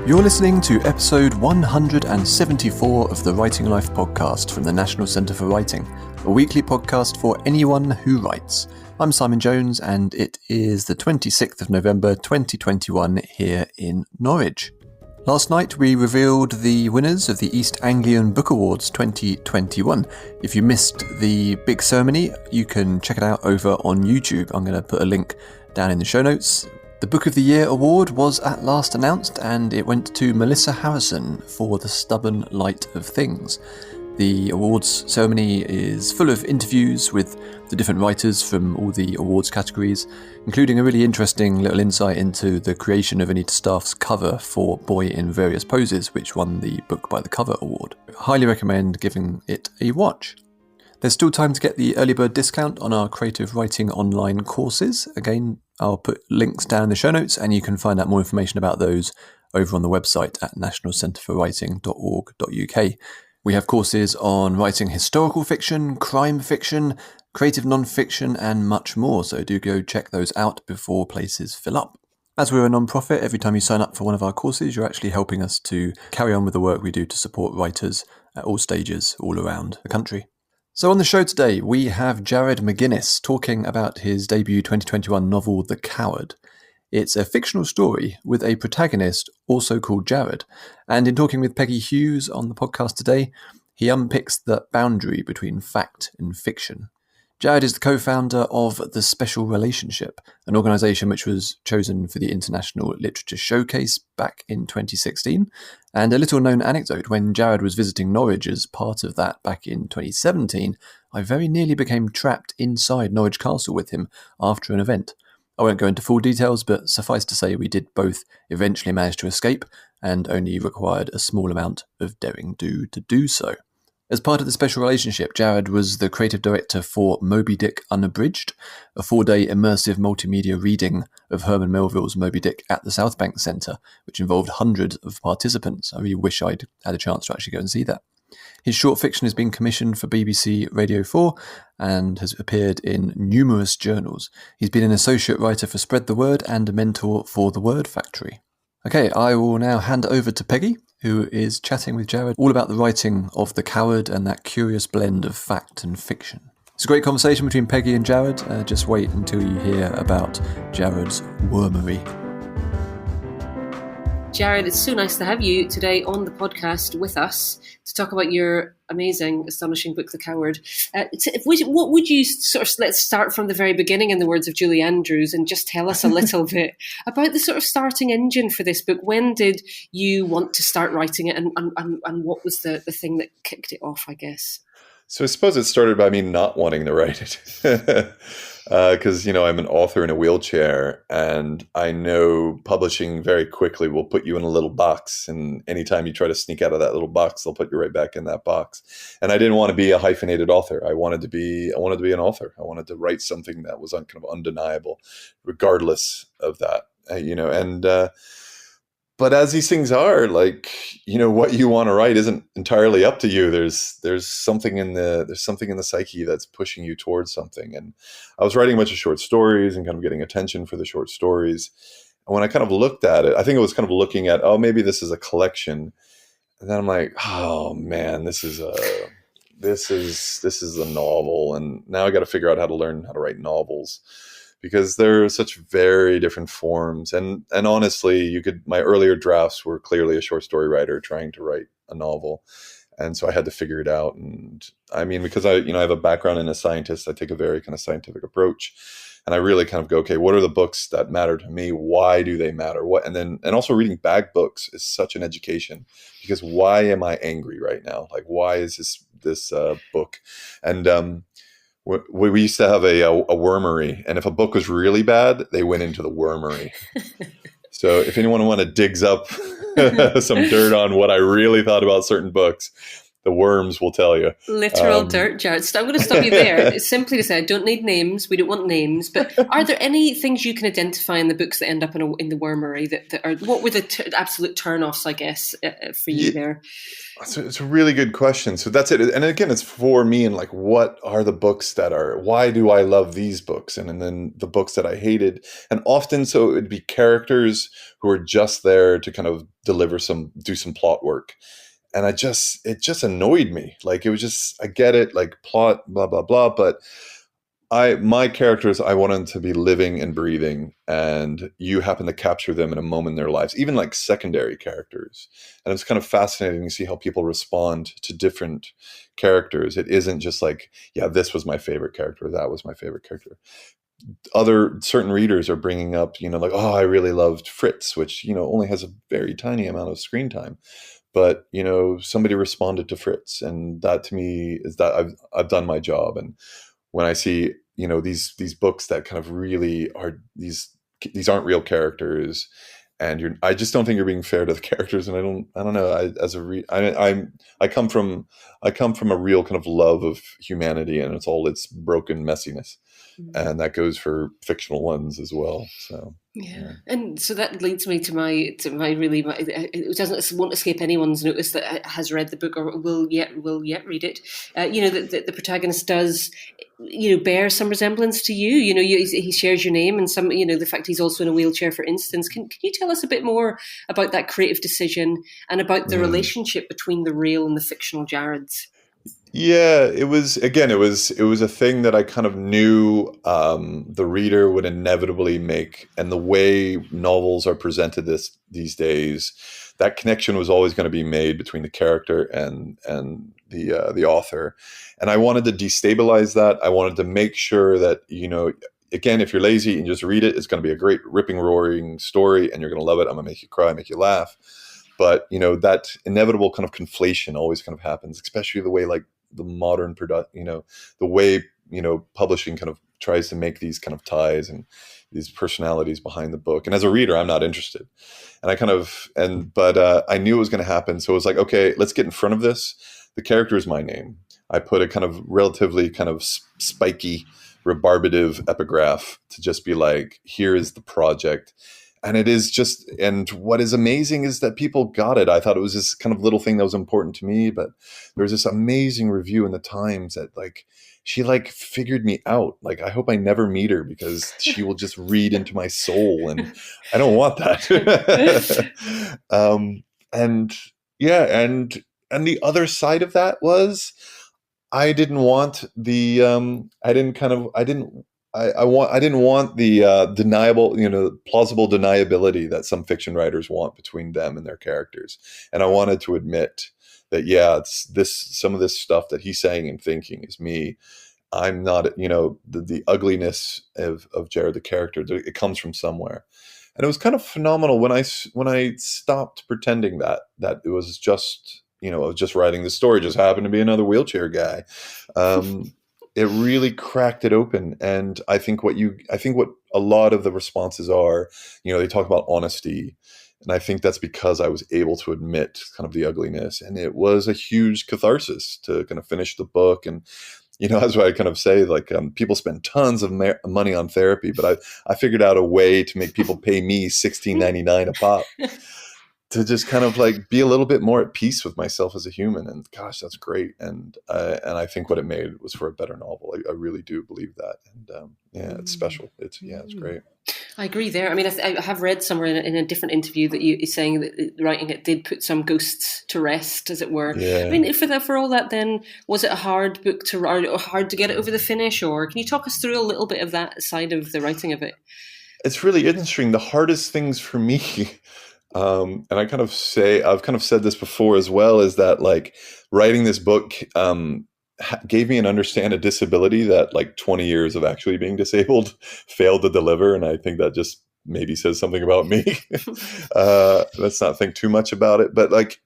You're listening to episode 174 of the Writing Life podcast from the National Centre for Writing, a weekly podcast for anyone who writes. I'm Simon Jones, and it is the 26th of November 2021 here in Norwich. Last night we revealed the winners of the East Anglian Book Awards 2021. If you missed the big ceremony, you can check it out over on YouTube. I'm going to put a link down in the show notes. The Book of the Year award was at last announced, and it went to Melissa Harrison for The Stubborn Light of Things. The awards ceremony is full of interviews with the different writers from all the awards categories, including a really interesting little insight into the creation of Anita Staff's cover for Boy in Various Poses, which won the Book by the Cover award. I highly recommend giving it a watch. There's still time to get the early bird discount on our creative writing online courses. Again, I'll put links down in the show notes, and you can find out more information about those over on the website at nationalcentreforwriting.org.uk. We have courses on writing historical fiction, crime fiction, creative non-fiction, and much more, so do go check those out before places fill up. As we're a non-profit, every time you sign up for one of our courses, you're actually helping us to carry on with the work we do to support writers at all stages all around the country. So on the show today, we have Jarred McGinnis talking about his debut 2021 novel, The Coward. It's a fictional story with a protagonist also called Jarred. And in talking with Peggy Hughes on the podcast today, he unpicks the boundary between fact and fiction. Jarred is the co-founder of The Special Relationship, an organisation which was chosen for the International Literature Showcase back in 2016. And a little known anecdote, when Jarred was visiting Norwich as part of that back in 2017, I very nearly became trapped inside Norwich Castle with him after an event. I won't go into full details, but suffice to say we did both eventually manage to escape and only required a small amount of daring do to do so. As part of The Special Relationship, Jarred was the creative director for Moby Unabridged, a 4-day immersive multimedia reading of Herman Melville's Moby Dick at the South Bank Centre, which involved hundreds of participants. I really wish I'd had a chance to actually go and see that. His short fiction has been commissioned for BBC Radio 4 and has appeared in numerous journals. He's been an associate writer for Spread the Word and a mentor for The Word Factory. Okay, I will now hand over to Peggy, who is chatting with Jarred all about the writing of The Coward and that curious blend of fact and fiction. It's a great conversation between Peggy and Jarred. Just wait until you hear about Jarred's wormery. Jarred, it's so nice to have you today on the podcast with us to talk about your amazing, astonishing book, The Coward. What would you let's start from the very beginning in the words of Julie Andrews and just tell us a little bit about the sort of starting engine for this book. When did you want to start writing it, and what was the thing that kicked it off, I guess? So I suppose it started by me not wanting to write it. Because, I'm an author in a wheelchair, and I know publishing very quickly will put you in a little box. And anytime you try to sneak out of that little box, they'll put you right back in that box. And I didn't want to be a hyphenated author. I wanted to be an author. I wanted to write something that was kind of undeniable, regardless of that, But as these things are, what you want to write isn't entirely up to you. There's something in the psyche that's pushing you towards something. And I was writing a bunch of short stories and kind of getting attention for the short stories. And when I kind of looked at it, I think it was kind of looking at, maybe this is a collection. And then I'm like, oh man, this is a novel. And now I got to figure out how to learn how to write novels, because there are such very different forms. And honestly, my earlier drafts were clearly a short story writer trying to write a novel. And so I had to figure it out. And I mean, because I have a background in a scientist, I take a very kind of scientific approach. And I really kind of go, okay, what are the books that matter to me? Why do they matter? And also reading bad books is such an education, because why am I angry right now? Like, why is this book? And, we used to have a wormery, and if a book was really bad, they went into the wormery. So if anyone digs up some dirt on what I really thought about certain books, the worms will tell you. Literal dirt, Jarred. So I'm going to stop you there. Simply to say, I don't need names. We don't want names. But are there any things you can identify in the books that end up in the wormery that are, what were the absolute turn-offs, I guess, for you there? So it's a really good question. So that's it. And again, it's for me, and like, what are the books why do I love these books? And then the books that I hated. And often, so it would be characters who are just there to kind of do some plot work. And it just annoyed me. Like, it was just, I get it, like plot, blah, blah, blah. But my characters, I want them to be living and breathing, and you happen to capture them in a moment in their lives, even like secondary characters. And it's kind of fascinating to see how people respond to different characters. It isn't just like, yeah, this was my favorite character, that was my favorite character. Certain readers are bringing up, like, oh, I really loved Fritz, which, only has a very tiny amount of screen time. But, somebody responded to Fritz, and that to me is that I've done my job. And when I see, these books that kind of really are, these aren't real characters, and I just don't think you're being fair to the characters. And I don't know. I come from a real kind of love of humanity, and it's all its broken messiness. And that goes for fictional ones as well. So yeah. And so that leads me to my it won't escape anyone's notice that has read the book or will yet read it. The protagonist does, bear some resemblance to you. He shares your name, and some, the fact he's also in a wheelchair, for instance. Can you tell us a bit more about that creative decision and about the relationship between the real and the fictional Jarreds? Yeah, it was a thing that I kind of knew the reader would inevitably make, and the way novels are presented these days, that connection was always going to be made between the character and the author. And I wanted to destabilize that. I wanted to make sure that, again, if you're lazy and just read it, it's going to be a great ripping, roaring story, and you're going to love it. I'm going to make you cry, make you laugh. But, that inevitable kind of conflation always kind of happens, especially the way, like, the modern the way, publishing kind of tries to make these kind of ties and these personalities behind the book. And as a reader, I'm not interested. And I knew it was going to happen. So it was like, okay, let's get in front of this. The character is my name. I put a kind of relatively kind of spiky, rebarbative epigraph to just be like, here is the project. And it is just, and what is amazing is that people got it. I thought it was this kind of little thing that was important to me, but there was this amazing review in the Times that, like, she like figured me out. Like, I hope I never meet her, because she will just read into my soul, and I don't want that. And the other side of that was, I didn't want the plausible deniability that some fiction writers want between them and their characters. And I wanted to admit that, yeah, some of this stuff that he's saying and thinking is me. I'm not, the ugliness of Jarred, the character, it comes from somewhere. And it was kind of phenomenal when I stopped pretending that it was just, I was just writing the story, just happened to be another wheelchair guy. It really cracked it open. And I think what a lot of the responses are, they talk about honesty. And I think that's because I was able to admit kind of the ugliness. And it was a huge catharsis to kind of finish the book. And, that's why I kind of say, like, people spend tons of money on therapy, but I figured out a way to make people pay me $16.99 a pop. To just kind of like be a little bit more at peace with myself as a human. And gosh, that's great. And I think what it made was for a better novel. I really do believe that. And it's special. It's great. I agree there. I mean, I have read somewhere in a different interview that you're saying that writing it did put some ghosts to rest, as it were. Yeah. I mean, for all that, then, was it a hard book to write, or hard to get it over the finish? Or can you talk us through a little bit of that side of the writing of it? It's really interesting. The hardest things for me, and I've kind of said this before as well, is that, like, writing this book gave me a disability that, like, 20 years of actually being disabled failed to deliver. And I think that just maybe says something about me. Let's not think too much about it. But, like,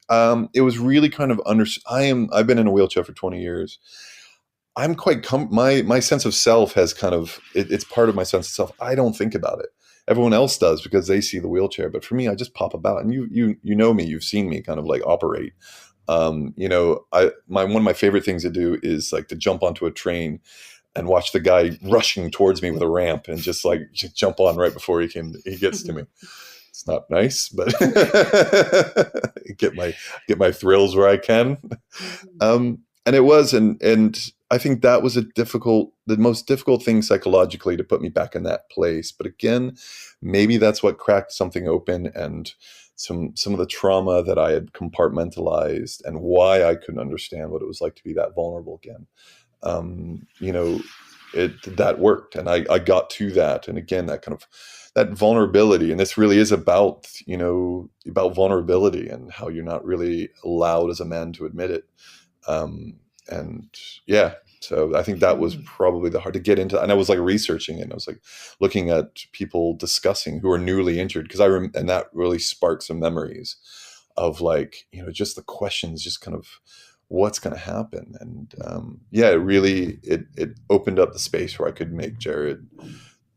it was really kind of I've been in a wheelchair for 20 years. I'm quite my sense of self has kind of it's part of my sense of self. I don't think about it. Everyone else does, because they see the wheelchair. But for me, I just pop about. And you know me, you've seen me kind of like operate. One of my favorite things to do is like to jump onto a train and watch the guy rushing towards me with a ramp and just jump on right before he gets to me. It's not nice, but get my thrills where I can. And it was, and I think that was the most difficult thing psychologically to put me back in that place. But again, maybe that's what cracked something open, and some of the trauma that I had compartmentalized and why I couldn't understand what it was like to be that vulnerable again. That worked, and I got to that. And again, that vulnerability, and this really is about vulnerability and how you're not really allowed as a man to admit it. So I think that was probably the hard to get into. And I was researching it, and I was looking at people discussing who are newly injured, because and that really sparked some memories of just the questions, just kind of what's going to happen. And it opened up the space where I could make Jarred.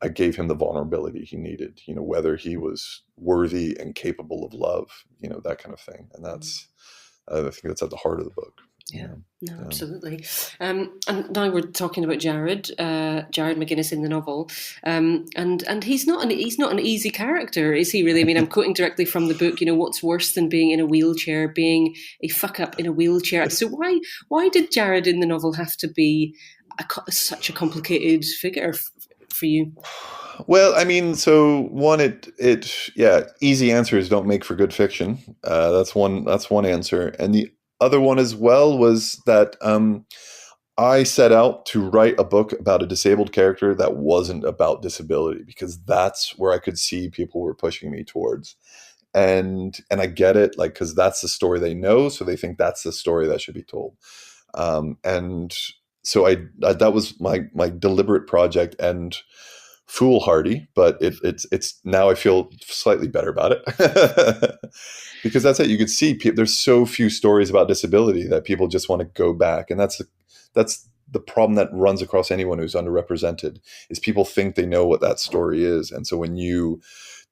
I gave him the vulnerability he needed, whether he was worthy and capable of love, that kind of thing. And I think that's at the heart of the book. Yeah, no, absolutely. And now we're talking about Jarred McGinnis in the novel, and he's not an easy character, is he? Really? I mean, I'm quoting directly from the book. What's worse than being in a wheelchair? Being a fuck up in a wheelchair. So why did Jarred in the novel have to be such a complicated figure for you? Well, I mean, so one, easy answers don't make for good fiction. That's one answer, and the other one as well was that I set out to write a book about a disabled character that wasn't about disability, because that's where I could see people were pushing me towards. And I get it, because that's the story they know, so they think that's the story that should be told. And so that was my deliberate project, and foolhardy, but it's now I feel slightly better about it. Because that's it. You could see there's so few stories about disability that people just want to go back, and that's the problem that runs across anyone who's underrepresented, is people think they know what that story is, and so when you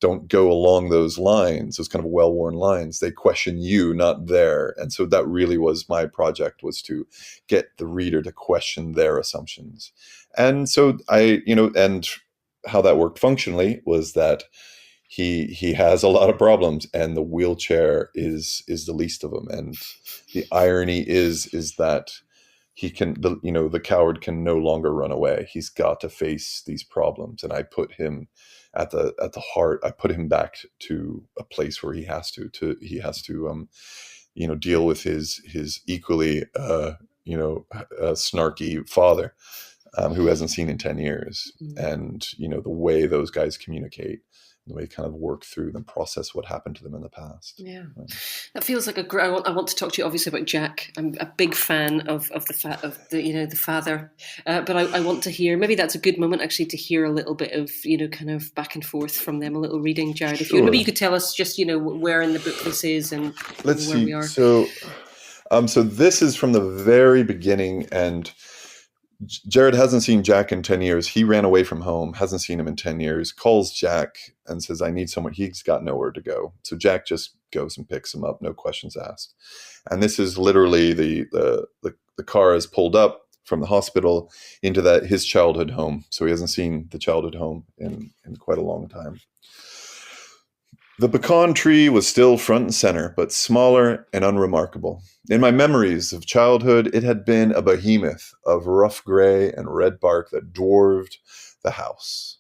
don't go along those lines, those kind of well-worn lines, they question you, not there. And so that really was my project, was to get the reader to question their assumptions. And so and how that worked functionally was that he has a lot of problems, and the wheelchair is the least of them. And the irony is that the coward can no longer run away. He's got to face these problems, and I put him at the heart. I put him back to a place where he has to deal with his equally snarky father, who hasn't seen in 10 years. And the way those guys communicate, the way they kind of work through and process what happened to them in the past. Yeah, that feels like I want to talk to you obviously about Jack. I'm a big fan of the father, but I want to hear, maybe that's a good moment actually to hear a little bit of kind of back and forth from them, a little reading, Jarred. If maybe you could tell us just where in the book this is and where we are. So this is from the very beginning, and Jarred hasn't seen Jack in 10 years. He ran away from home, hasn't seen him in 10 years, calls Jack and says, I need someone. He's got nowhere to go. So Jack just goes and picks him up, no questions asked. And this is literally the car is pulled up from the hospital into his childhood home. So he hasn't seen the childhood home in quite a long time. The pecan tree was still front and center, but smaller and unremarkable. In my memories of childhood, it had been a behemoth of rough gray and red bark that dwarfed the house.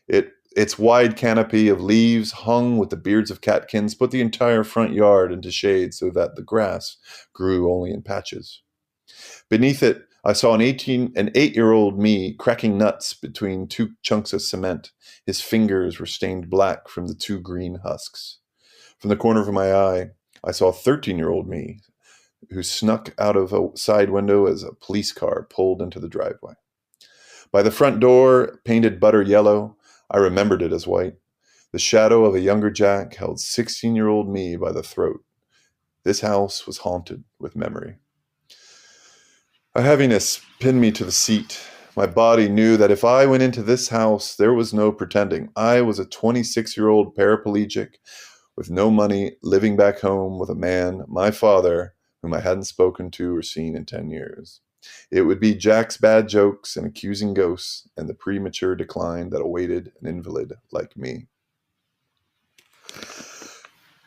Its wide canopy of leaves hung with the beards of catkins put the entire front yard into shade so that the grass grew only in patches. Beneath it, I saw an 8-year-old me cracking nuts between two chunks of cement. His fingers were stained black from the 2 green husks. From the corner of my eye, I saw a 13-year-old me who snuck out of a side window as a police car pulled into the driveway. By the front door, painted butter yellow, I remembered it as white. The shadow of a younger Jack held 16-year-old me by the throat. This house was haunted with memory. A heaviness pinned me to the seat. My body knew that if I went into this house, there was no pretending. I was a 26-year-old paraplegic with no money, living back home with a man, my father, whom I hadn't spoken to or seen in 10 years. It would be Jack's bad jokes and accusing ghosts and the premature decline that awaited an invalid like me.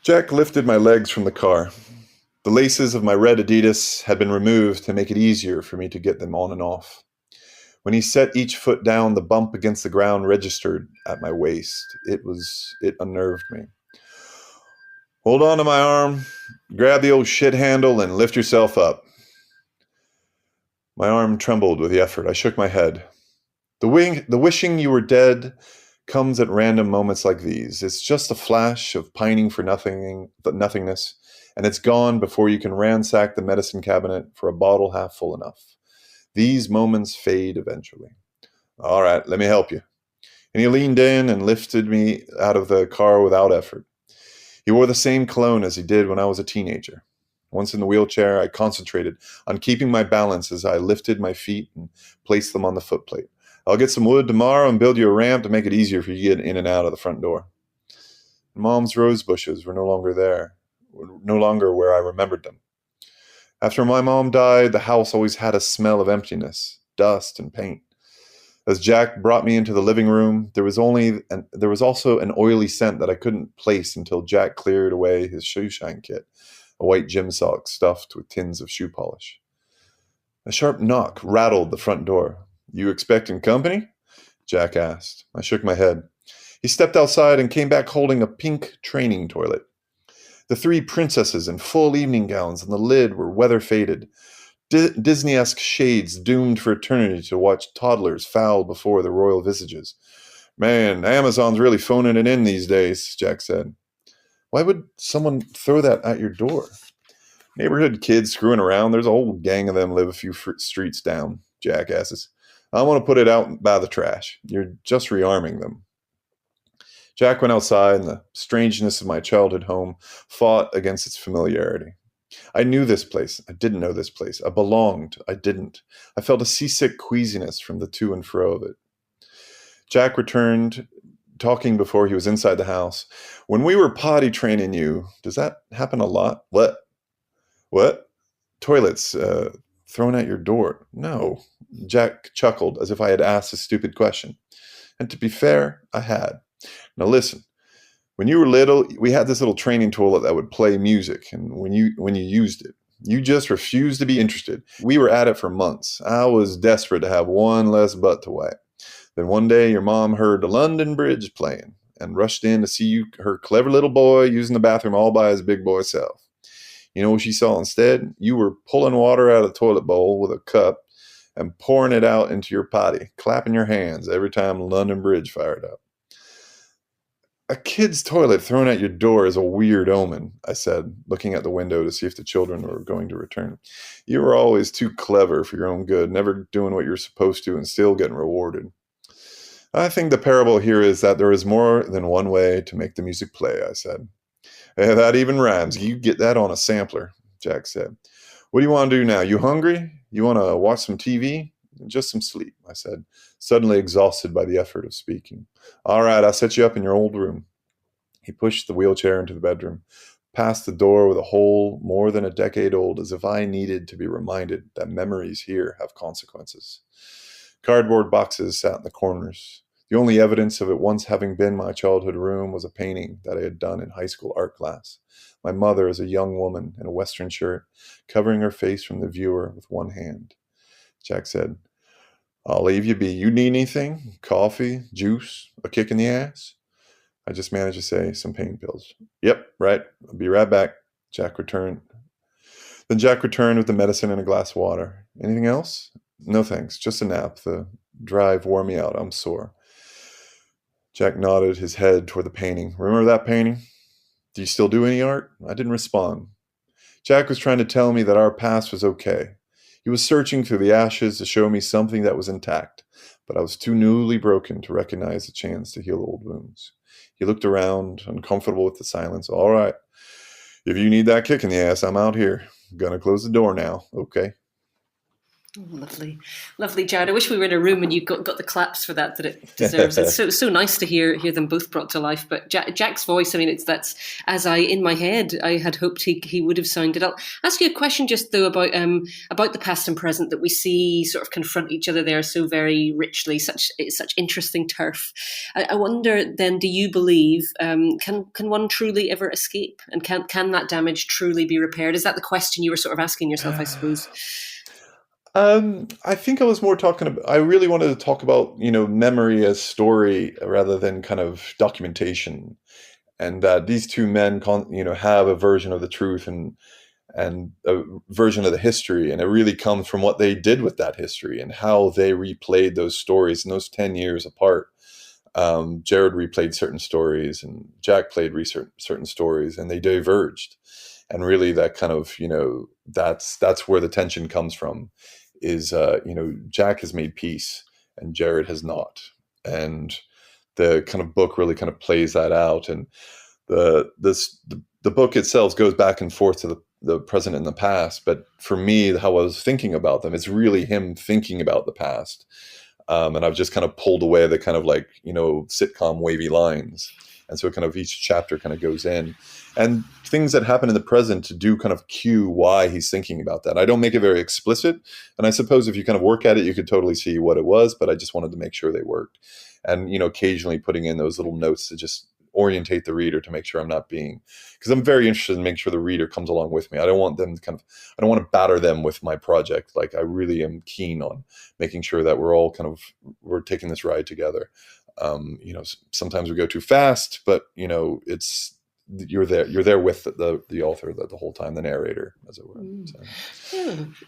Jack lifted my legs from the car. The laces of my red Adidas had been removed to make it easier for me to get them on and off. When he set each foot down, the bump against the ground registered at my waist. It unnerved me. Hold on to my arm, grab the old shit handle, and lift yourself up. My arm trembled with the effort. I shook my head. The wishing you were dead comes at random moments like these. It's just a flash of pining for nothingness, and it's gone before you can ransack the medicine cabinet for a bottle half full enough. These moments fade eventually. All right, let me help you. And he leaned in and lifted me out of the car without effort. He wore the same cologne as he did when I was a teenager. Once in the wheelchair, I concentrated on keeping my balance as I lifted my feet and placed them on the footplate. I'll get some wood tomorrow and build you a ramp to make it easier for you to get in and out of the front door. Mom's rose bushes were no longer where I remembered them. After my mom died, the house always had a smell of emptiness, dust, and paint. As Jack brought me into the living room, there was also an oily scent that I couldn't place until Jack cleared away his shoe shine kit, a white gym sock stuffed with tins of shoe polish. A sharp knock rattled the front door. You expecting company? Jack asked. I shook my head. He stepped outside and came back holding a pink training toilet. The three princesses in full evening gowns on the lid were weather-faded, Disney-esque shades doomed for eternity to watch toddlers foul before the royal visages. Man, Amazon's really phoning it in these days, Jack said. Why would someone throw that at your door? Neighborhood kids screwing around. There's a whole gang of them live a few streets down, jackasses. I want to put it out by the trash. You're just rearming them. Jack went outside, and the strangeness of my childhood home fought against its familiarity. I knew this place. I didn't know this place. I belonged. I didn't. I felt a seasick queasiness from the to and fro of it. Jack returned, talking before he was inside the house. When we were potty training you, does that happen a lot? What? Toilets thrown at your door? No. Jack chuckled as if I had asked a stupid question. And to be fair, I had. Now listen. When you were little, we had this little training toilet that would play music, and when you used it, you just refused to be interested. We were at it for months. I was desperate to have one less butt to wipe. Then one day, your mom heard the London Bridge playing and rushed in to see her clever little boy using the bathroom all by his big boy self. You know what she saw instead? You were pulling water out of the toilet bowl with a cup and pouring it out into your potty, clapping your hands every time London Bridge fired up. A kid's toilet thrown at your door is a weird omen, I said, looking at the window to see if the children were going to return. You were always too clever for your own good, never doing what you're supposed to and still getting rewarded. I think the parable here is that there is more than one way to make the music play, I said. Hey, that even rhymes. You get that on a sampler, Jack said. What do you want to do now? You hungry? You want to watch some TV? Just some sleep, I said, suddenly exhausted by the effort of speaking. All right, I'll set you up in your old room. He pushed the wheelchair into the bedroom, past the door with a hole more than a decade old, as if I needed to be reminded that memories here have consequences. Cardboard boxes sat in the corners. The only evidence of it once having been my childhood room was a painting that I had done in high school art class. My mother as a young woman in a western shirt, covering her face from the viewer with one hand. Jack said, I'll leave you be. You need anything? Coffee? Juice? A kick in the ass? I just managed to say some pain pills. Yep, right. I'll be right back. Jack returned. Then Jack returned with the medicine and a glass of water. Anything else? No thanks. Just a nap. The drive wore me out. I'm sore. Jack nodded his head toward the painting. Remember that painting? Do you still do any art? I didn't respond. Jack was trying to tell me that our past was okay. He was searching through the ashes to show me something that was intact, but I was too newly broken to recognize the chance to heal old wounds. He looked around, uncomfortable with the silence. All right. If you need that kick in the ass, I'm out here. Gonna close the door now, okay? Oh, lovely, Jarred. I wish we were in a room and you got the claps for that it deserves. It's so nice to hear them both brought to life. But Jack's voice, I mean, that's as in my head, I had hoped he would have sounded. I'll ask you a question just though about the past and present that we see sort of confront each other there so very richly. Such interesting turf. I wonder then, do you believe can one truly ever escape, and can that damage truly be repaired? Is that the question you were sort of asking yourself, I suppose? I think I was more talking about, I really wanted to talk about, memory as story rather than kind of documentation, and that these two men, have a version of the truth and a version of the history. And it really comes from what they did with that history and how they replayed those stories in those 10 years apart. Jarred replayed certain stories and Jack played certain stories, and they diverged. And really that kind of, that's where the tension comes from. Is Jack has made peace and Jarred has not, and the kind of book really kind of plays that out. And the book itself goes back and forth to the present and the past, but for me, how I was thinking about them, it's really him thinking about the past, and I've just kind of pulled away the kind of sitcom wavy lines. And so kind of each chapter kind of goes in, and things that happen in the present do kind of cue why he's thinking about that. I don't make it very explicit. And I suppose if you kind of work at it, you could totally see what it was, but I just wanted to make sure they worked. And, occasionally putting in those little notes to just orientate the reader to make sure I'm not because I'm very interested in making sure the reader comes along with me. I don't want to batter them with my project. Like I really am keen on making sure that we're taking this ride together. Sometimes we go too fast, but you're there with the author the whole time, the narrator, as it were.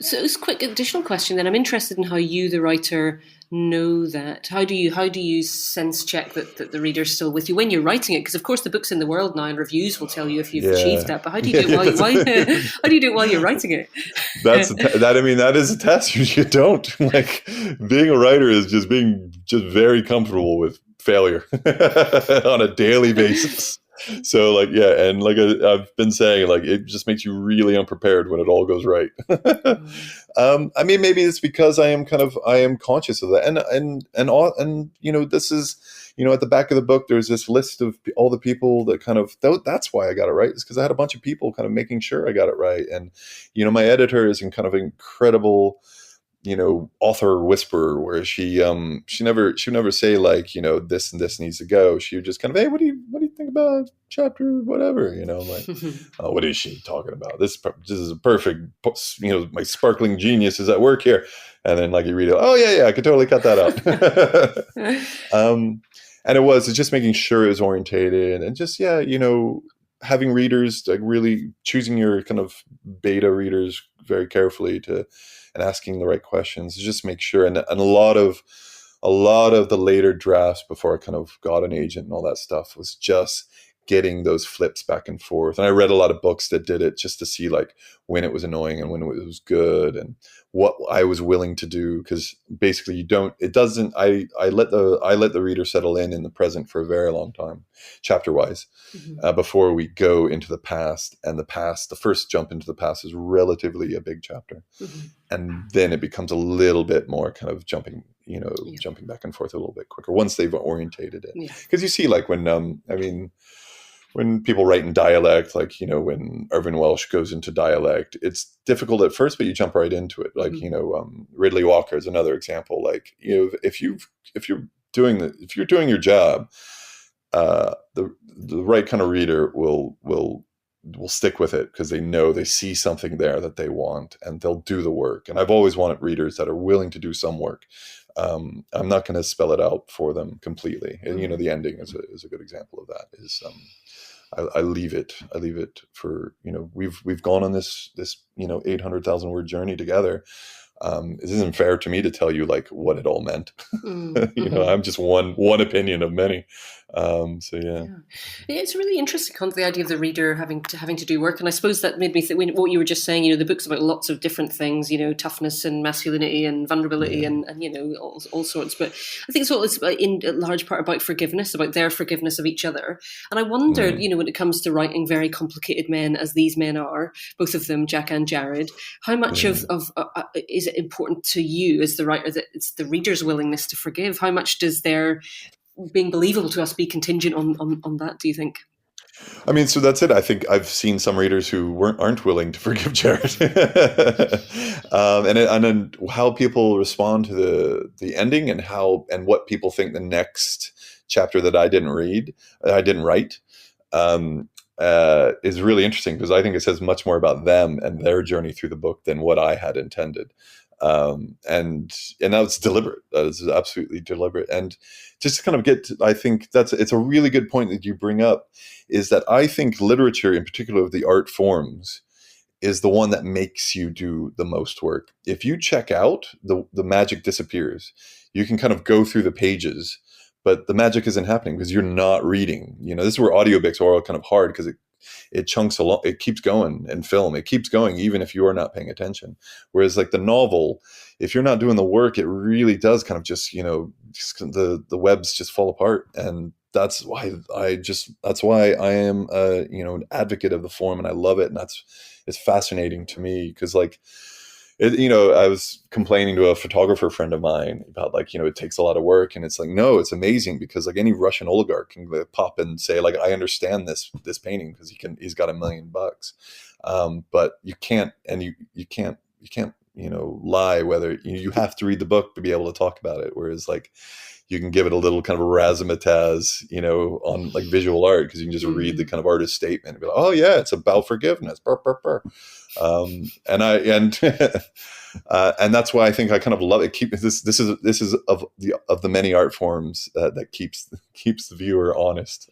So it's a quick additional question then. I'm interested in how you, the writer, know that. How do you sense check that the reader's still with you when you're writing it? Because of course the book's in the world now and reviews will tell you if you've achieved that, but how do you do it how do you do it while you're writing it? That is a test. You don't. Like, being a writer is just being very comfortable with failure on a daily basis. So and I've been saying, it just makes you really unprepared when it all goes right. I mean, maybe it's because I am conscious of that, and this is, at the back of the book, there's this list of all the people that that's why I got it right. It's because I had a bunch of people kind of making sure I got it right, and my editor is incredible. Author whisperer, where she never say this and this needs to go. She would just hey, what do you think about chapter whatever? Oh, what is she talking about? This is a perfect, my sparkling genius is at work here. And then you read it, oh yeah, I could totally cut that out. And it's just making sure it was orientated, and just having readers, really choosing your kind of beta readers very carefully and asking the right questions, just make sure. And a lot of the later drafts before I kind of got an agent and all that stuff was just getting those flips back and forth. And I read a lot of books that did it just to see when it was annoying and when it was good, and what I was willing to do. Because basically I let the reader settle in the present for a very long time, chapter wise, before we go into the past. And the first jump into the past is relatively a big chapter. And then it becomes a little bit more kind of jumping back and forth a little bit quicker once they've orientated it. Because you see, when people write in dialect, when Irvin Welsh goes into dialect, it's difficult at first, but you jump right into it. Ridley Walker is another example. If you're doing your job, the right kind of reader will stick with it, because they see something there that they want, and they'll do the work. And I've always wanted readers that are willing to do some work. I'm not going to spell it out for them completely. And, the ending is a good example of that. I leave it for, we've gone on this 800,000 word journey together. It isn't fair to me to tell you what it all meant. I'm just one opinion of many. It's really interesting, the idea of the reader having to do work. And I suppose that made me think what you were just saying, the book's about lots of different things, toughness and masculinity and vulnerability and all sorts. But I think it's in large part about forgiveness, about their forgiveness of each other. And I wondered, when it comes to writing very complicated men, as these men are, both of them, Jack and Jarred, how much of is it important to you as the writer that it's the reader's willingness to forgive? How much does their being believable to us be contingent on that, do you think? I mean, so that's it. I think I've seen some readers who aren't willing to forgive Jarred, and then how people respond to the ending, and what people think the next chapter that I didn't write, is really interesting, because I think it says much more about them and their journey through the book than what I had intended. And that was deliberate. That is absolutely deliberate. And just to kind of I think it's a really good point that you bring up, is that I think literature, in particular of the art forms, is the one that makes you do the most work. If you check out, the magic disappears. You can kind of go through the pages, but the magic isn't happening because you're not reading. This is where audiobooks are all kind of hard, because it chunks along, it keeps going, and film, it keeps going even if you are not paying attention. Whereas like the novel, if you're not doing the work, it really does kind of just the webs just fall apart. And that's why I am an advocate of the form, and I love it. And it's fascinating to me, because like, I was complaining to a photographer friend of mine about it takes a lot of work, and it's like, no, it's amazing, because like any Russian oligarch can pop and say like, I understand this painting because he's got $1 million, but you can't lie whether you have to read the book to be able to talk about it. Whereas like you can give it a little kind of a razzmatazz, on like visual art, because you can just read the kind of artist statement and be like, oh yeah, it's about forgiveness. Burr, burr, burr. And that's why I think I kind of love it. This is of the many art forms that keeps the viewer honest.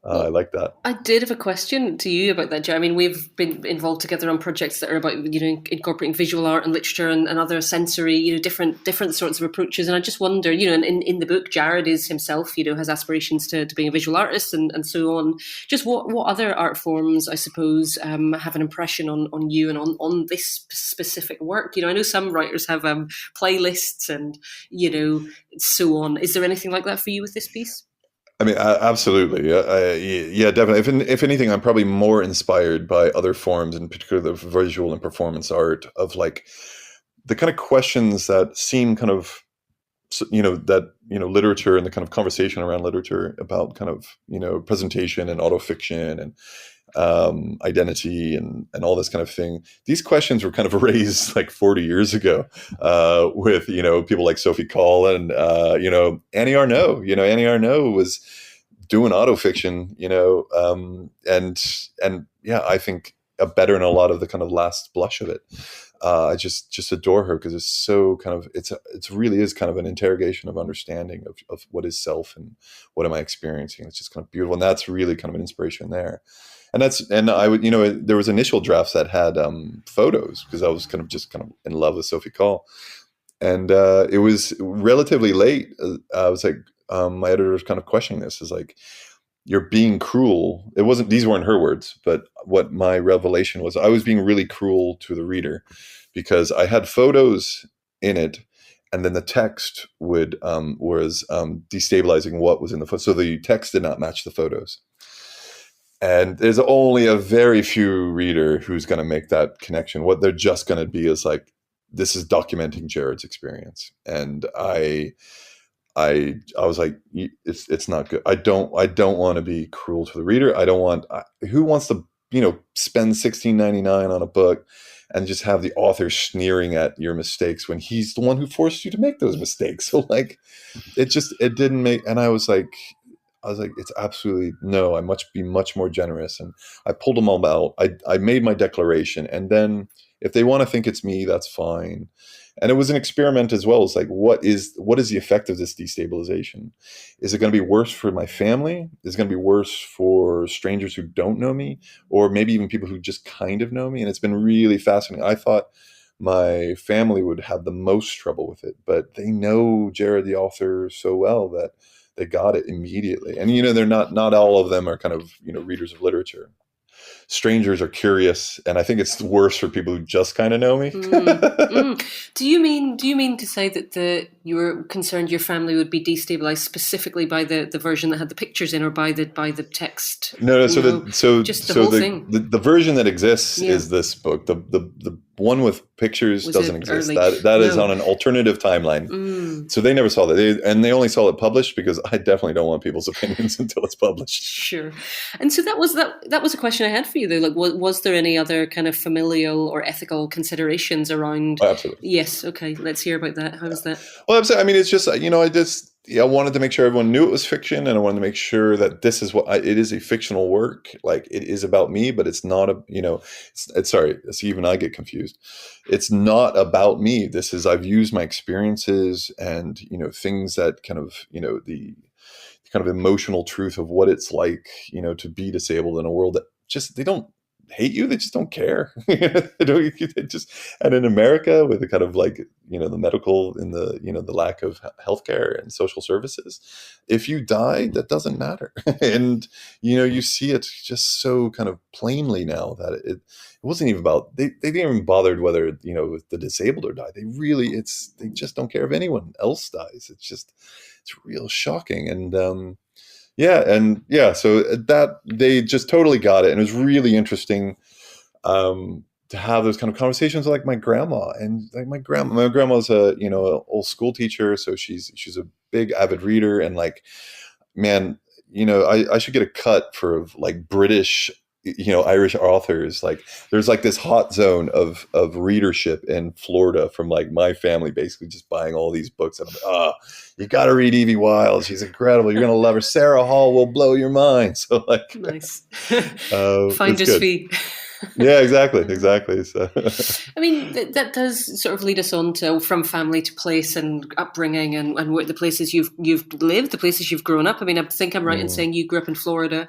I like that. I did have a question to you about that, Jerry. I mean, we've been involved together on projects that are about, incorporating visual art and literature and other sensory, different sorts of approaches. And I just wonder, in the book, Jarred is himself, has aspirations to being a visual artist and so on. Just what other art forms, I suppose, have an impression on you and on this specific work? I know some writers have playlists and, so on. Is there anything like that for you with this piece? I mean, absolutely. Yeah, definitely. If anything, I'm probably more inspired by other forms, in particular the visual and performance art, of like the kind of questions that seem kind of, literature and the kind of conversation around literature about kind of, presentation and autofiction and identity and all this kind of thing. These questions were kind of raised like 40 years ago with people like Sophie Call and Annie Arnaud. Annie Arnaud was doing autofiction, and yeah, I think better in a lot of the kind of last blush of it. I just adore her, because it's so kind of it really is kind of an interrogation of understanding of what is self and what am I experiencing. It's just kind of beautiful, and that's really kind of an inspiration there. And I would, there was initial drafts that had photos, because I was kind of in love with Sophie Call, and it was relatively late. I was like, my editor was kind of questioning this, is like, you're being cruel. These weren't her words, but what my revelation was, I was being really cruel to the reader, because I had photos in it, and then the text was destabilizing what was in the photo. So the text did not match the photos. And there's only a very few reader who's going to make that connection. What they're just going to be is like, this is documenting Jarred's experience. And I was like, it's not good. I don't want to be cruel to the reader. Who wants to, spend $16.99 on a book and just have the author sneering at your mistakes when he's the one who forced you to make those mistakes? So like, it didn't make, and I was like, it's absolutely no. I must be much more generous. And I pulled them all out. I made my declaration, and then if they want to think it's me, that's fine. And it was an experiment as well. It's like, what is the effect of this destabilization? Is it going to be worse for my family? Is it going to be worse for strangers who don't know me, or maybe even people who just kind of know me? And it's been really fascinating. I thought my family would have the most trouble with it, but they know Jarred, the author, so well that they got it immediately. And they're not all of them are kind of readers of literature. strangers are curious, and I think it's worse for people who just kind of know me. Do you mean to say that you were concerned your family would be destabilized specifically by the version that had the pictures in, or by the text? No. So the version that exists is this book. The one with pictures doesn't exist. Early? That is on an alternative timeline. So they never saw that, they only saw it published, because I definitely don't want people's opinions until it's published. Sure. And so that was a question I had for you, though. Like, was there any other kind of familial or ethical considerations around? Oh, absolutely. Yes. Okay. Let's hear about that. How was that? Well, I mean, it's just, I wanted to make sure everyone knew it was fiction, and I wanted to make sure that this is it is a fictional work. Like, it is about me, but it's not sorry, even I get confused. It's not about me. I've used my experiences and, things that kind of, the kind of emotional truth of what it's like, to be disabled in a world that just, they don't hate you, they just don't care. And in America, with the kind of like, the medical and the lack of healthcare and social services, if you die, that doesn't matter. And you see it just so kind of plainly now that it wasn't even about, they didn't even bothered whether the disabled or die. They just don't care if anyone else dies. It's real shocking. And so that they just totally got it. And it was really interesting to have those kind of conversations with, like, my grandma. And like my grandma's a old school teacher, so she's a big avid reader. And like, man, I should get a cut for like British, Irish authors. Like, there's like this hot zone of readership in Florida from like my family basically just buying all these books. And I'm like, you got to read Evie Wyld. She's incredible. You're going to love her. Sarah Hall will blow your mind. So like, nice. Finder's fee. Yeah, exactly. So, I mean, that does sort of lead us on to from family to place and upbringing and what the places you've lived, the places you've grown up. I mean, I think I'm right in saying you grew up in Florida.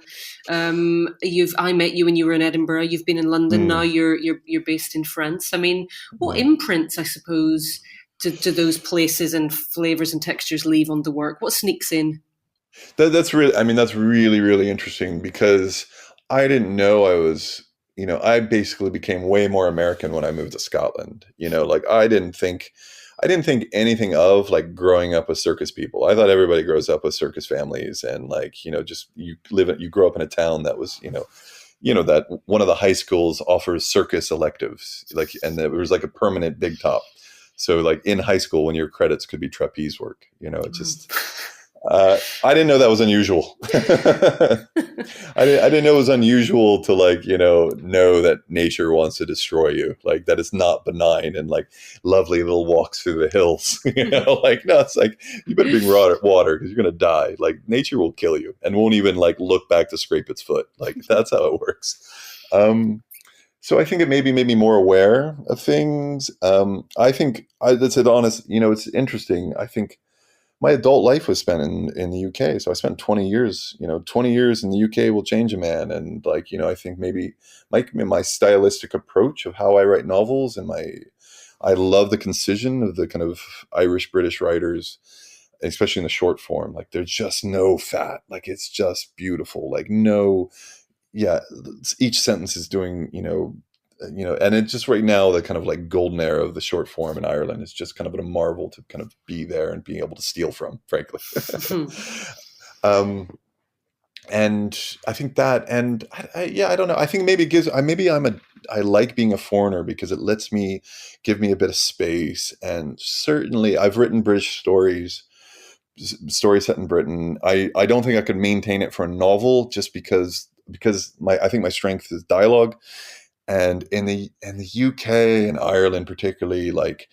I met you when you were in Edinburgh. You've been in London. Now you're based in France. I mean, what imprints, I suppose, do those places and flavors and textures leave on the work? What sneaks in? That's really, really interesting, because I didn't know I was. I basically became way more American when I moved to Scotland. Like, I didn't think anything of like growing up with circus people. I thought everybody grows up with circus families, and like, just you grow up in a town that was, that one of the high schools offers circus electives, like, and there was like a permanent big top. So like in high school, when your credits could be trapeze work, it just. I didn't know that was unusual. I didn't know it was unusual to like, know that nature wants to destroy you, like that it's not benign and like lovely little walks through the hills. Like, no, it's like, you better bring water because you're going to die. Like, nature will kill you and won't even like look back to scrape its foot. Like, that's how it works. So I think it maybe made me more aware of things. I think that's it. Honest, it's interesting. I think my adult life was spent in the UK. So I spent 20 years, 20 years in the UK will change a man. And like, I think maybe my stylistic approach of how I write novels, and I love the concision of the kind of Irish British writers, especially in the short form. Like, there's just no fat, like, it's just beautiful. Like, each sentence is doing, and it just right now, the kind of like golden era of the short form in Ireland is just kind of a marvel to kind of be there and being able to steal from, frankly. And I think that, and I don't know. I think maybe it gives, I like being a foreigner because it lets me give me a bit of space. And certainly I've written British stories set in Britain. I don't think I could maintain it for a novel just because I think my strength is dialogue. And in the UK and Ireland particularly, like,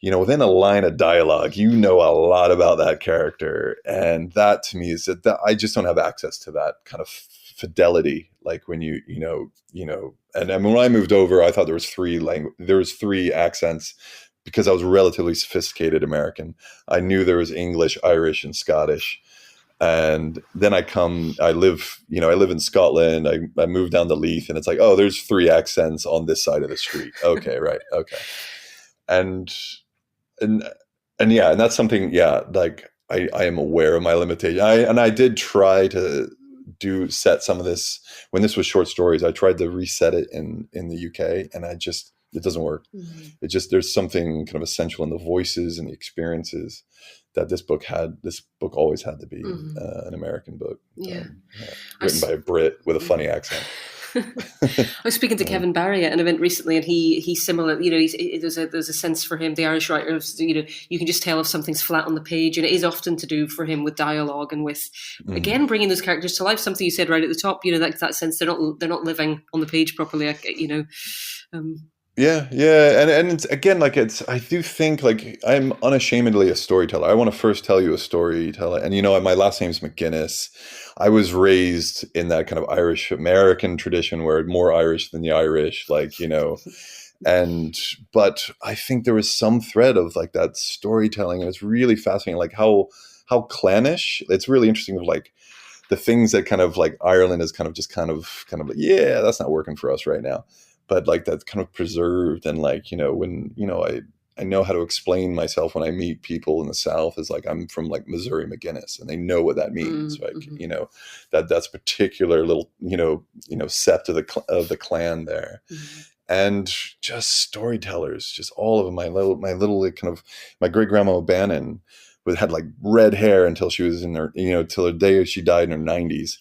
within a line of dialogue, a lot about that character. And that to me is that I just don't have access to that kind of fidelity. Like when and I mean, when I moved over, I thought there was three accents because I was relatively sophisticated American. I knew there was English, Irish, and Scottish. And then I live in Scotland. I moved down to Leith, and it's like, oh, there's three accents on this side of the street. Okay. Right. Okay. And that's something, like I am aware of my limitation. I did try to set some of this. When this was short stories, I tried to reset it in the UK, and it doesn't work. It just, there's something kind of essential in the voices and the experiences that this book always had to be an American book. Written by a Brit with a funny accent. I was speaking to Kevin Barry at an event recently, and he's similar. You know, there's a sense for him, the Irish writer, of, you know, you can just tell if something's flat on the page, and it is often to do for him with dialogue and with again bringing those characters to life. Something you said right at the top, you know, that sense they're not living on the page properly. You know. Yeah, and it's, again, like, I do think, like, I'm unashamedly a storyteller. I want to first tell you a storyteller, and you know, my last name's McGinnis. I was raised in that kind of Irish American tradition where more Irish than the Irish, like, you know, but I think there was some thread of like that storytelling, and it's really fascinating, like how clannish. It's really interesting of like the things that kind of like Ireland is kind of like, yeah, that's not working for us right now. But like that's kind of preserved, and like, you know, when, you know, I know how to explain myself when I meet people in the South is like, I'm from like Missouri McGinnis, and they know what that means. Like, you know, that's a particular little, you know, sept of the clan there. And just storytellers, just all of them. My little like, kind of, my great grandma O'Bannon had like red hair until she was in her, you know, till the day she died in her 90s.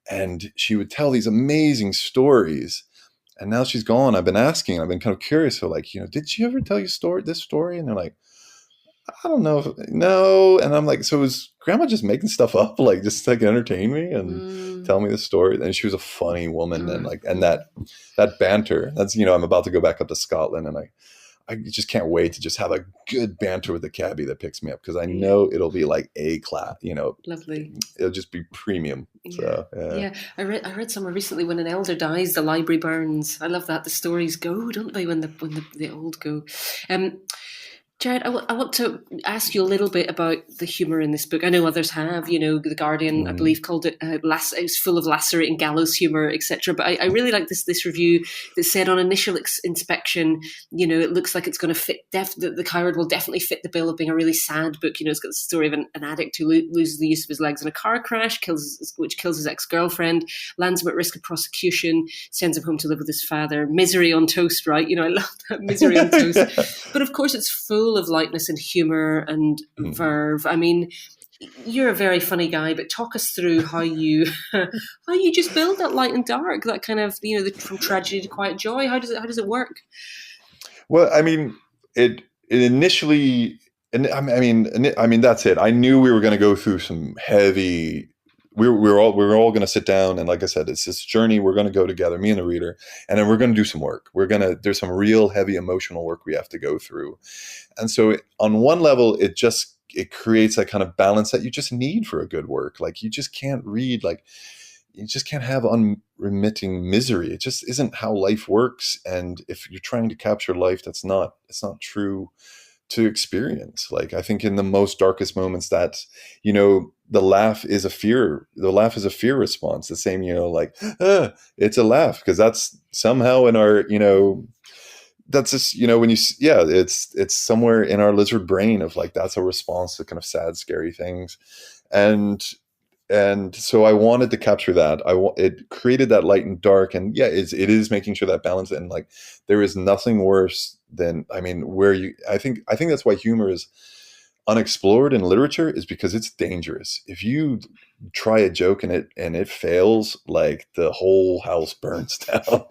And she would tell these amazing stories. And now she's gone. I've been kind of curious. So like, you know, did she ever tell you this story? And they're like, I don't know. No. And I'm like, so is grandma just making stuff up? Like, just like entertain me and tell me the story. And she was a funny woman. And like, and that banter, that's, you know, I'm about to go back up to Scotland, and I just can't wait to just have a good banter with the cabbie that picks me up, because I know it'll be like A-class, you know. Lovely. It'll just be premium. So, yeah. I read somewhere recently, when an elder dies, the library burns. I love that. The stories go, don't they, when the old go. Jarred, I want to ask you a little bit about the humour in this book. I know others have, you know, The Guardian, I believe, called it it's full of lacerating gallows humour, etc. But I really like this review that said, on initial inspection, you know, it looks like it's going to fit, the Coward will definitely fit the bill of being a really sad book. You know, it's got the story of an addict who loses the use of his legs in a car crash, which kills his ex-girlfriend, lands him at risk of prosecution, sends him home to live with his father. Misery on toast, right? You know, I love that, misery on toast. But of course, it's full of lightness and humor and verve. I mean, you're a very funny guy, but talk us through how you just build that light and dark, that kind of, you know, from tragedy to quiet joy. How does it work? Well, I mean, it initially, and I mean that's it. I knew we were going to go through some heavy. We were all going to sit down, and like I said, it's this journey we're going to go together, me and the reader, and then we're going to do some work. There's some real heavy emotional work we have to go through, and so on one level, it creates that kind of balance that you just need for a good work. Like, you just can't read, like, you just can't have unremitting misery. It just isn't how life works, and if you're trying to capture life, it's not true to experience. Like, I think in the most darkest moments, that, you know, the laugh is a fear response. The same, you know, like, it's a laugh, because that's somehow in our, you know, that's just, you know, when you, it's somewhere in our lizard brain of like, that's a response to kind of sad, scary things. And so I wanted to capture that. It created that light and dark, and it is making sure that balance. And like, there is nothing worse than, I mean, I think that's why humor is unexplored in literature, is because it's dangerous. If you try a joke and it fails, like, the whole house burns down,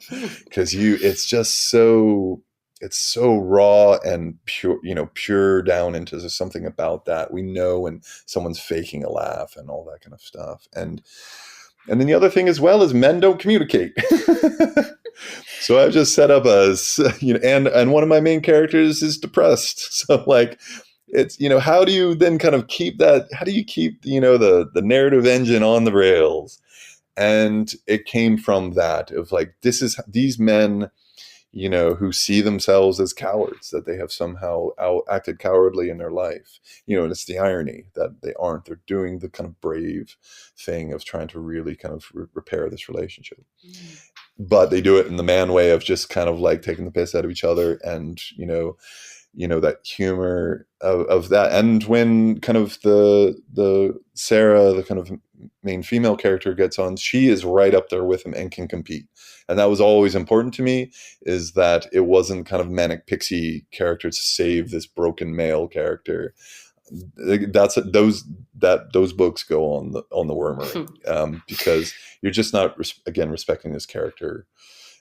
because it's just so raw and pure, you know, pure down into something about that. We know when someone's faking a laugh and all that kind of stuff. And then the other thing as well is men don't communicate. So I've just set up you know, and one of my main characters is depressed. So like, it's, you know, how do you then kind of keep, you know, the narrative engine on the rails? And it came from that, of like, these men, you know, who see themselves as cowards, that they have somehow acted cowardly in their life, you know, and it's the irony that they aren't. They're doing the kind of brave thing of trying to really kind of repair this relationship. But they do it in the man way of just kind of like taking the piss out of each other, and, you know, that humor of that. And when kind of the Sarah, the kind of main female character, gets on, she is right up there with him and can compete. And that was always important to me, is that it wasn't kind of manic pixie character to save this broken male character. Those books go on the Wormery, because you're just not respecting this character.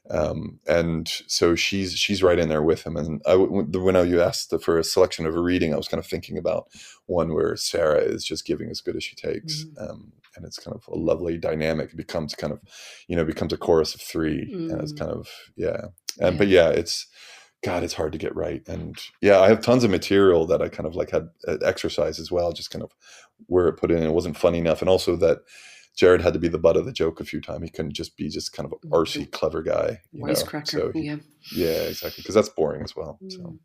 And so she's right in there with him. And when you asked for a selection of a reading, I was kind of thinking about one where Sarah is just giving as good as she takes. And it's kind of a lovely dynamic. It becomes kind of, becomes a chorus of three, and it's kind of, but it's, God, it's hard to get right. And I have tons of material that I kind of like had exercise as well, just kind of where it put in. It wasn't funny enough. And also that Jarred had to be the butt of the joke a few times. He couldn't just be just kind of an arsey, clever guy. Wisecracker. So exactly. Because that's boring as well. So.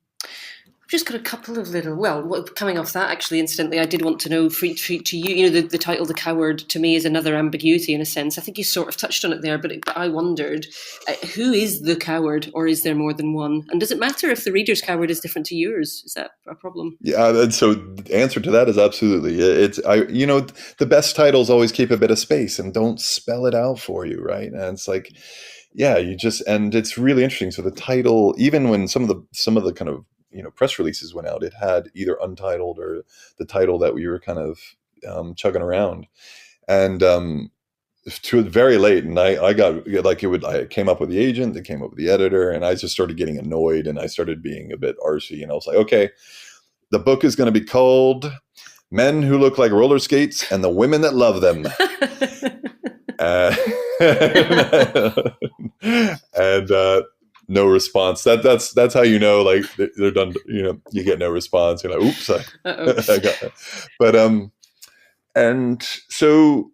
I've just got a couple of coming off that, actually, incidentally, I did want to know to you, the title The Coward, to me, is another ambiguity in a sense. I think you sort of touched on it there, but I wondered, who is the coward, or is there more than one? And does it matter if the reader's coward is different to yours? Is that a problem? Yeah, and so the answer to that is absolutely. The best titles always keep a bit of space and don't spell it out for you, right? And it's like, and it's really interesting. So the title, even when some of the kind of press releases went out, it had either Untitled or the title that we were kind of chugging around, and to very late. And I got I came up with the agent, they came up with the editor, and I just started getting annoyed, and I started being a bit arsey, and I was like, okay, the book is going to be called Men Who Look Like Roller Skates and the Women That Love Them. And no response. That's how like they're done. You get no response. You're like, oops, I got it. But and so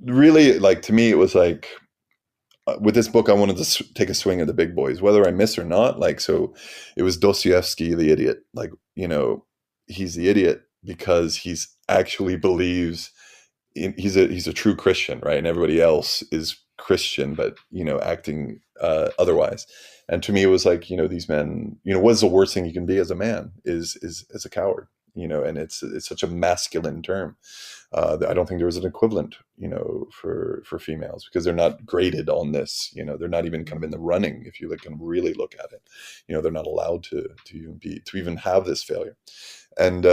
really, like, to me, it was like, with this book, I wanted to take a swing at the big boys, whether I miss or not. Like, so it was Dostoevsky, the idiot. Like, he's the idiot because he's actually believes he's a true Christian, right? And everybody else is Christian, but acting otherwise. And to me, it was like, these men, what is the worst thing you can be as a man is as a coward, and it's such a masculine term. I don't think there was an equivalent, for females, because they're not graded on this. They're not even kind of in the running. If you can really look at it, they're not allowed to even have this failure. And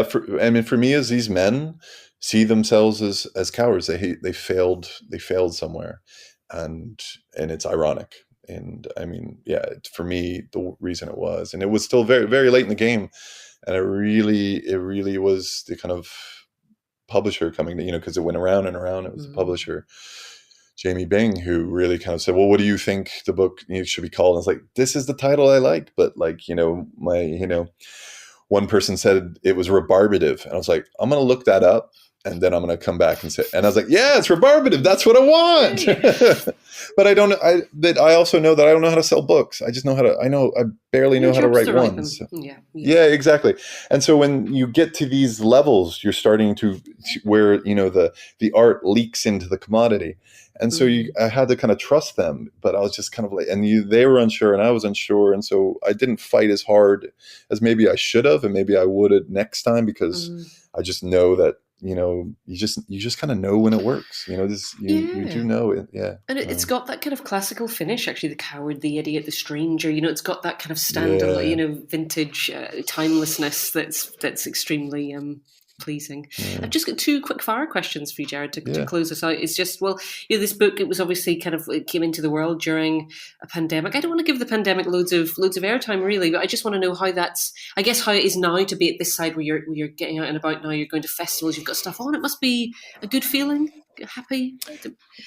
for me, as these men see themselves as cowards, they failed somewhere, and it's ironic. And I mean, for me, the reason it was still very, very late in the game, and it really was the kind of publisher coming to, because it went around and around. It was the publisher, Jamie Bing, who really kind of said, well, what do you think the book should be called? And I was like, this is the title I liked, but one person said it was rebarbative, and I was like, I'm going to look that up, and then I'm going to come back and say, and I was like, yeah, it's rebarbative. That's what I want. But I also know that I don't know how to sell books. I just know I barely know how to write one. So. Yeah, exactly. And so when you get to these levels, you're starting to where, the art leaks into the commodity. And so I had to kind of trust them, but I was just kind of like, and they were unsure and I was unsure. And so I didn't fight as hard as maybe I should have, and maybe I would have next time, because I just know that, you just kind of know when it works. You do know it. Yeah. And it's got that kind of classical finish, actually, the coward, the idiot, the stranger, it's got that kind of standalone, vintage timelessness that's extremely pleasing. I've just got two quick fire questions for you, Jarred, to close us out. It's just, this book, it was obviously it came into the world during a pandemic. I don't want to give the pandemic loads of airtime, really, but I just want to know how how it is now to be at this side where you're getting out and about now, you're going to festivals, you've got stuff on. It must be a good feeling. Happy?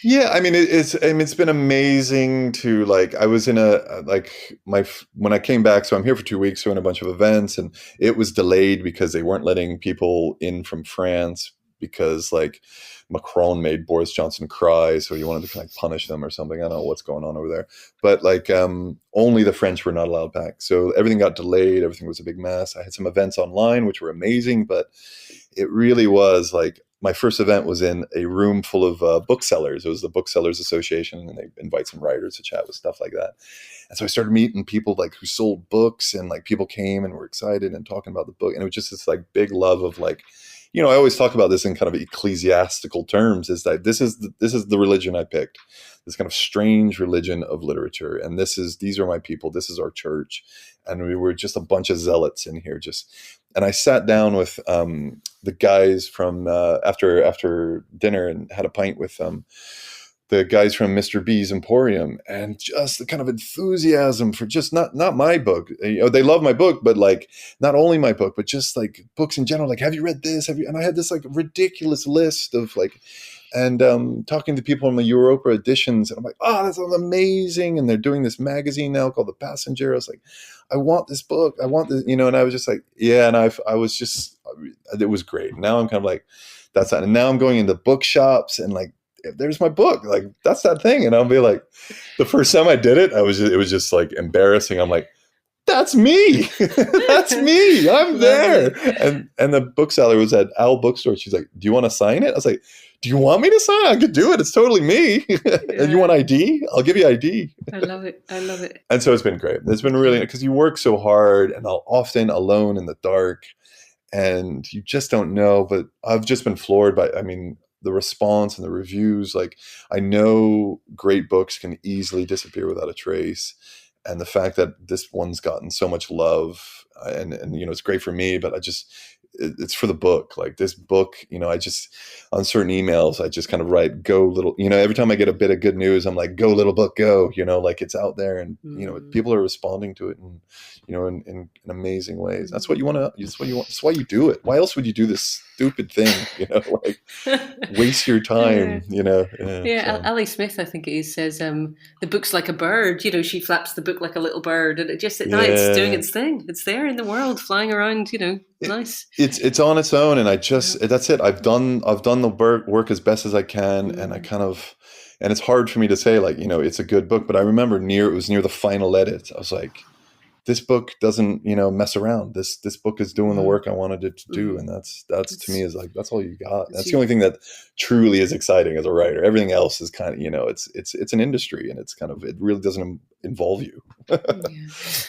Yeah, I mean, it's been amazing to, like, I was in when I came back, so I'm here for 2 weeks, so in a bunch of events, and it was delayed because they weren't letting people in from France because, like, Macron made Boris Johnson cry, so he wanted to kind of punish them or something. I don't know what's going on over there, but only the French were not allowed back, so everything got delayed. Everything was a big mess. I had some events online which were amazing, but it really was like, my first event was in a room full of booksellers. It was the Booksellers Association, and they invite some writers to chat with stuff like that. And so I started meeting people like who sold books, and like people came and were excited and talking about the book. And it was just this like big love of like, I always talk about this in kind of ecclesiastical terms, is that this is the religion I picked, this kind of strange religion of literature. And these are my people. This is our church. And we were just a bunch of zealots in here and I sat down with the guys from after dinner and had a pint with the guys from Mr. B's Emporium, and just the kind of enthusiasm for just not my book. They love my book, but like not only my book, but just like books in general. Like, have you read this? And I had this like ridiculous list of like, and talking to people in the Europa editions, and I'm like, oh, that's amazing. And they're doing this magazine now called The Passenger. I was like, I want this book. I want this, and I was just like, yeah. And I was just, it was great. Now I'm kind of like, that's that. And now I'm going into bookshops and like, there's my book. Like, that's that thing. And I'll be like, the first time I did it, it was just like embarrassing. I'm like, that's me. That's me. I'm there. And the bookseller was at Owl Bookstore. She's like, do you want to sign it? I was like, do you want me to sign it? I could do it. It's totally me. And you want ID? I'll give you ID. I love it. And so it's been great. It's been really, because you work so hard and often alone in the dark, and you just don't know. But I've just been floored by, the response and the reviews. Like, I know great books can easily disappear without a trace. And the fact that this one's gotten so much love and it's great for me, but it's for the book. Like, this book, I just, on certain emails, I just kind of write, go little, every time I get a bit of good news, I'm like, go little book, go, like it's out there, and, people are responding to it and, in amazing ways. That's what you want to, that's why you do it. Why else would you do this stupid thing, like waste your time, Ali Smith, I think it is, says, the book's like a bird, she flaps the book like a little bird, and it's doing its thing. It's there in the world, flying around, nice. It's on its own, and that's it. I've done the work as best as I can, and I kind of, and it's hard for me to say like, it's a good book, but I remember it was near the final edit. I was like, this book doesn't, mess around. This book is doing the work I wanted it to do. And that's to me is like, that's all you got. That's the only thing that truly is exciting as a writer. Everything else is kind of, it's an industry, and it's kind of, it really doesn't involve you.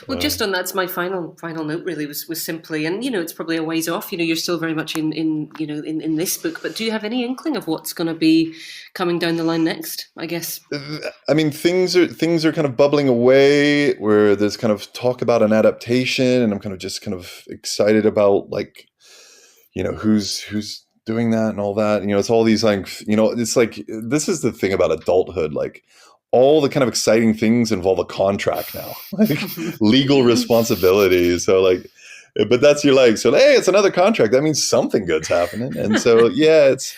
Well, just on that's my final note really was simply, and it's probably a ways off, you're still very much in this book, but do you have any inkling of what's going to be coming down the line next, I guess? Things are kind of bubbling away, where there's kind of talk about an adaptation, and I'm kind of excited about like, who's doing that and all that. It's all these like, it's like, this is the thing about adulthood, like all the kind of exciting things involve a contract now, like legal responsibilities. So like, but that's your like, so hey, it's another contract. That means something good's happening. And so it's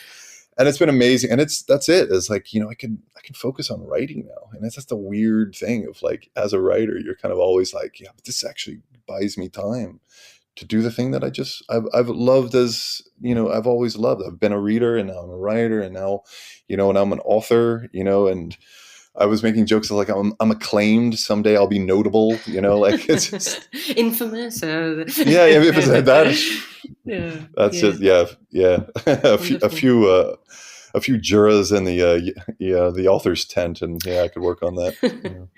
been amazing. And that's it. It's like, I can focus on writing now. And that's just a weird thing of like, as a writer, you're kind of always like, yeah, but this actually buys me time to do the thing that I've loved as, I've always loved. I've been a reader, and now I'm a writer, and now, and I'm an author, and I was making jokes of like, I'm acclaimed. Someday I'll be notable, like it's just infamous. Yeah, if it's that, that's just a few jurors in the author's tent, and I could work on that.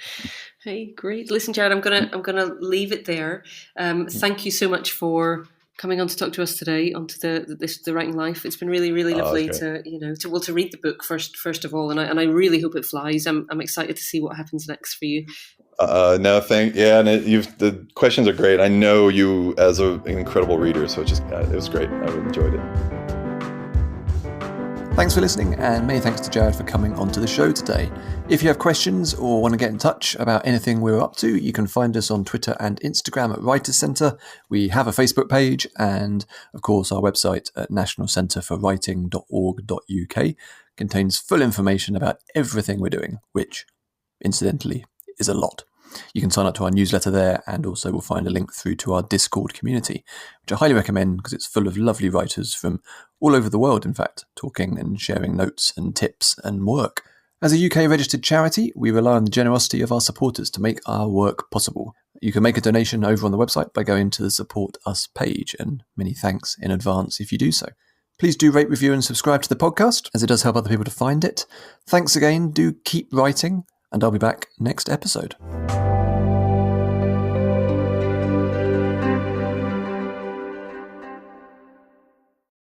Hey, great. Listen, Jarred, I'm gonna leave it there. Thank you so much for coming on to talk to us today onto the Writing Life. It's been really, really lovely to read the book first of all, and I really hope it flies. I'm excited to see what happens next for you. And the questions are great. I know you as an incredible reader, so it was great. I enjoyed it. Thanks for listening, and many thanks to Jarred for coming onto the show today. If you have questions or want to get in touch about anything we're up to, you can find us on Twitter and Instagram at Writers Centre. We have a Facebook page, and of course our website at nationalcentreforwriting.org.uk contains full information about everything we're doing, which, incidentally, is a lot. You can sign up to our newsletter there, and also we'll find a link through to our Discord community, which I highly recommend because it's full of lovely writers from all over the world, in fact, talking and sharing notes and tips and work. As a UK registered charity, we rely on the generosity of our supporters to make our work possible. You can make a donation over on the website by going to the Support Us page, and many thanks in advance if you do so. Please do rate, review, and subscribe to the podcast, as it does help other people to find it. Thanks again, do keep writing, and I'll be back next episode.